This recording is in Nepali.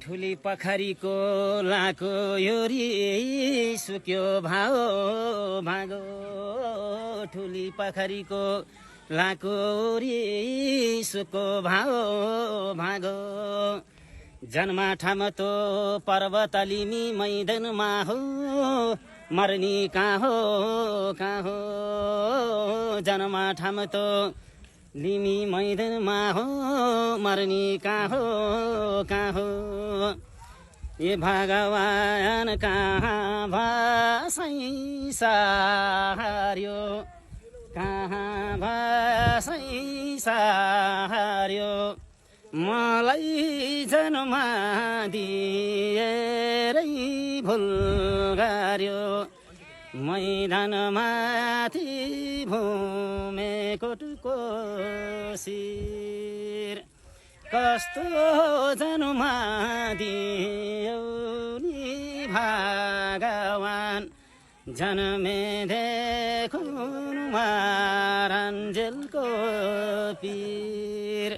ठुली पखरीको लाको योरी सुक्यो भाओ भागो ठुली पखरीको लाको योरी सुक्यो भाओ भागो जन्मा ठाम तो पर्वत लिमी मैदानमा हो मर्नी कहाँ हो जन्मा ठाम तो लिमी मैदानमा हो मर्नी कहाँ हो ये भगवान कहाँ भाषै सार्यो कहाँ भाषै सार्यो मलाई जन्म दिएरै भुल गर्यो मैदानमाथि भूमेको शिर कस्तो जन्म दियो नि भगवान जन्मेदेखि मारन्जेलको पीर